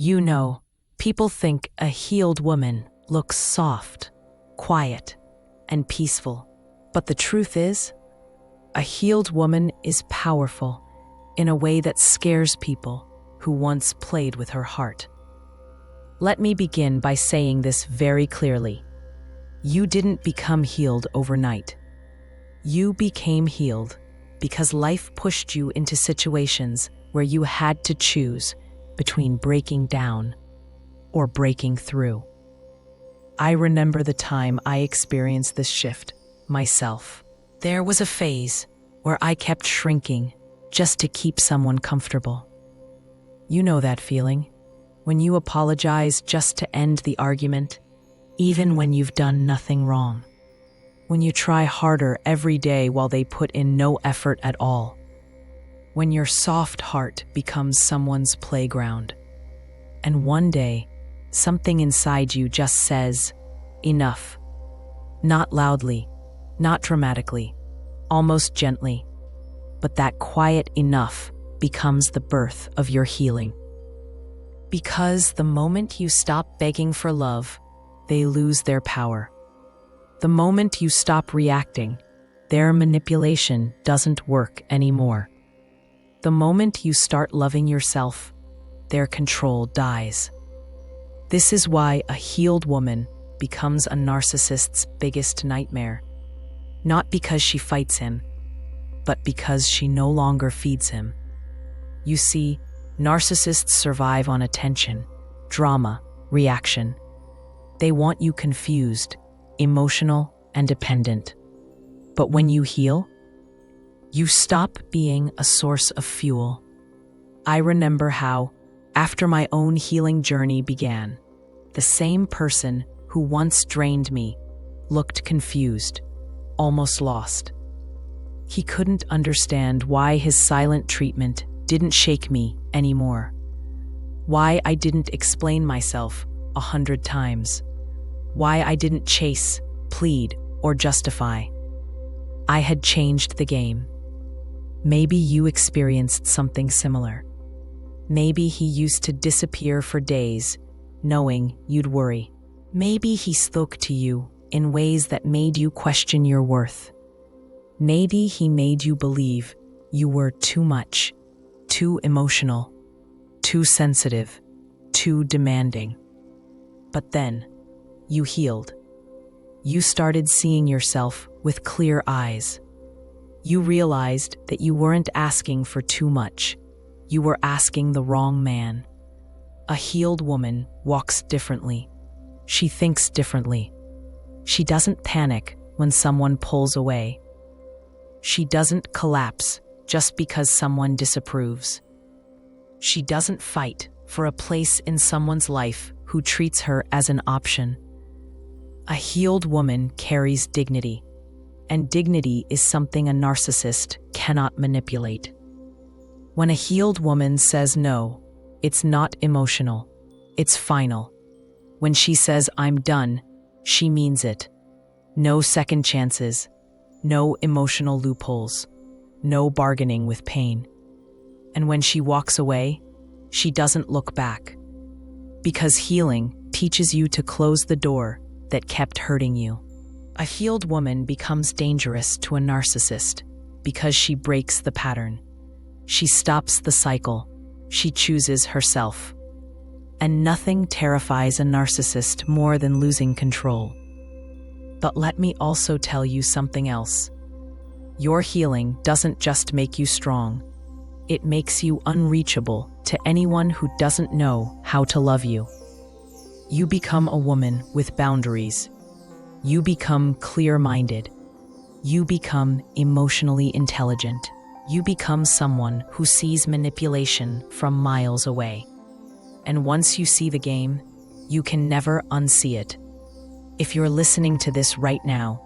You know, people think a healed woman looks soft, quiet, and peaceful. But the truth is, a healed woman is powerful in a way that scares people who once played with her heart. Let me begin by saying this very clearly. You didn't become healed overnight. You became healed because life pushed you into situations where you had to choose between breaking down or breaking through. I remember the time I experienced this shift myself. There was a phase where I kept shrinking just to keep someone comfortable. You know that feeling, when you apologize just to end the argument, even when you've done nothing wrong. When you try harder every day while they put in no effort at all. When your soft heart becomes someone's playground. And one day, something inside you just says, enough. Not loudly, not dramatically, almost gently. But that quiet enough becomes the birth of your healing. Because the moment you stop begging for love, they lose their power. The moment you stop reacting, their manipulation doesn't work anymore. The moment you start loving yourself, their control dies. This is why a healed woman becomes a narcissist's biggest nightmare. Not because she fights him, but because she no longer feeds him. You see, narcissists survive on attention, drama, reaction. They want you confused, emotional, and dependent. But when you heal, you stop being a source of fuel. I remember how, after my own healing journey began, the same person who once drained me looked confused, almost lost. He couldn't understand why his silent treatment didn't shake me anymore. Why I didn't explain myself 100 times. Why I didn't chase, plead, or justify. I had changed the game. Maybe you experienced something similar. Maybe he used to disappear for days, knowing you'd worry. Maybe he spoke to you in ways that made you question your worth. Maybe he made you believe you were too much, too emotional, too sensitive, too demanding. But then, you healed. You started seeing yourself with clear eyes. You realized that you weren't asking for too much. You were asking the wrong man. A healed woman walks differently. She thinks differently. She doesn't panic when someone pulls away. She doesn't collapse just because someone disapproves. She doesn't fight for a place in someone's life who treats her as an option. A healed woman carries dignity, and dignity is something a narcissist cannot manipulate. When a healed woman says no, it's not emotional, it's final. When she says, "I'm done," she means it. No second chances, no emotional loopholes, no bargaining with pain. And when she walks away, she doesn't look back. Because healing teaches you to close the door that kept hurting you. A healed woman becomes dangerous to a narcissist because she breaks the pattern. She stops the cycle. She chooses herself. And nothing terrifies a narcissist more than losing control. But let me also tell you something else. Your healing doesn't just make you strong. It makes you unreachable to anyone who doesn't know how to love you. You become a woman with boundaries. You become clear-minded. You become emotionally intelligent. You become someone who sees manipulation from miles away. And once you see the game, you can never unsee it. If you're listening to this right now,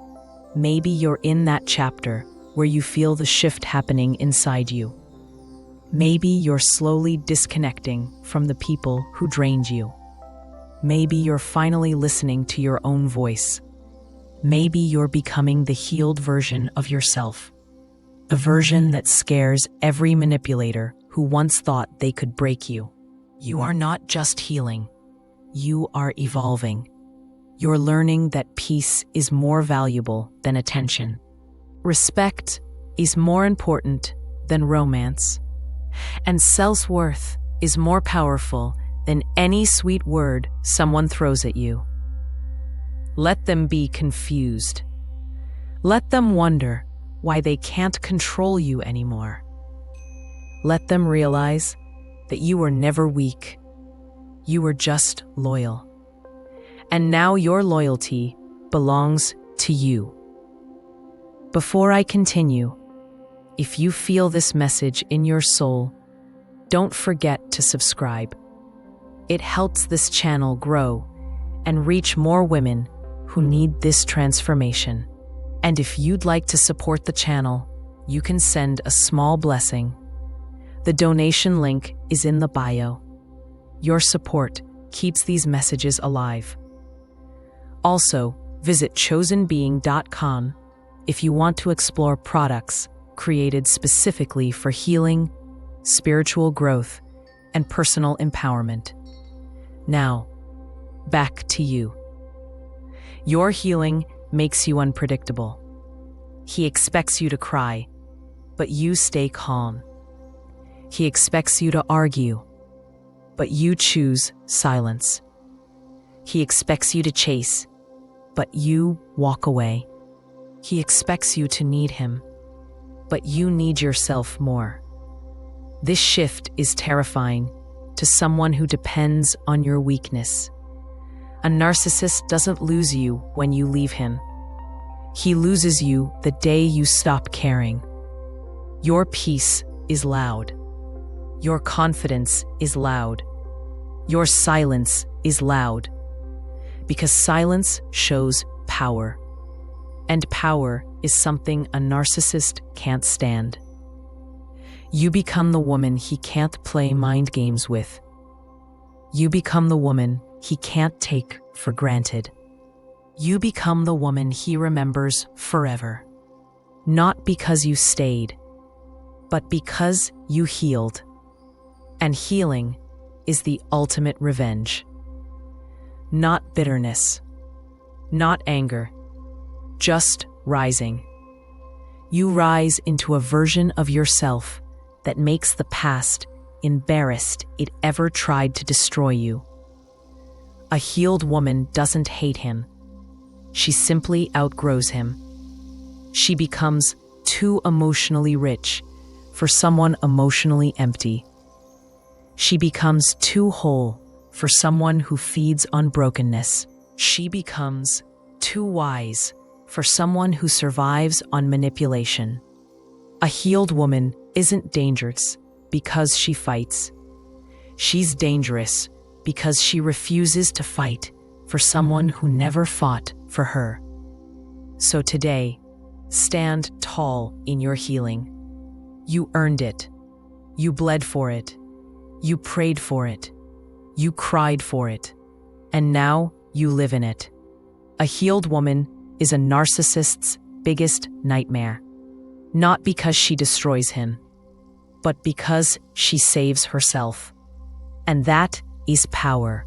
maybe you're in that chapter where you feel the shift happening inside you. Maybe you're slowly disconnecting from the people who drained you. Maybe you're finally listening to your own voice. Maybe you're becoming the healed version of yourself. A version that scares every manipulator who once thought they could break you. You are not just healing. You are evolving. You're learning that peace is more valuable than attention. Respect is more important than romance. And self-worth is more powerful than any sweet word someone throws at you. Let them be confused. Let them wonder why they can't control you anymore. Let them realize that you were never weak. You were just loyal. And now your loyalty belongs to you. Before I continue, if you feel this message in your soul, don't forget to subscribe. It helps this channel grow and reach more women who need this transformation. And if you'd like to support the channel, you can send a small blessing. The donation link is in the bio. Your support keeps these messages alive. Also, visit chosenbeing.com if you want to explore products created specifically for healing, spiritual growth, and personal empowerment. Now, back to you. Your healing makes you unpredictable. He expects you to cry, but you stay calm. He expects you to argue, but you choose silence. He expects you to chase, but you walk away. He expects you to need him, but you need yourself more. This shift is terrifying to someone who depends on your weakness. A narcissist doesn't lose you when you leave him. He loses you the day you stop caring. Your peace is loud. Your confidence is loud. Your silence is loud. Because silence shows power. And power is something a narcissist can't stand. You become the woman he can't play mind games with. You become the woman he can't take for granted. You become the woman he remembers forever. Not because you stayed, but because you healed. And healing is the ultimate revenge. Not bitterness, not anger, just rising. You rise into a version of yourself that makes the past embarrassed it ever tried to destroy you. A healed woman doesn't hate him. She simply outgrows him. She becomes too emotionally rich for someone emotionally empty. She becomes too whole for someone who feeds on brokenness. She becomes too wise for someone who survives on manipulation. A healed woman isn't dangerous because she fights. She's dangerous because she refuses to fight for someone who never fought for her. So today, stand tall in your healing. You earned it. You bled for it. You prayed for it. You cried for it. And now you live in it. A healed woman is a narcissist's biggest nightmare. Not because she destroys him, but because she saves herself. And that is power.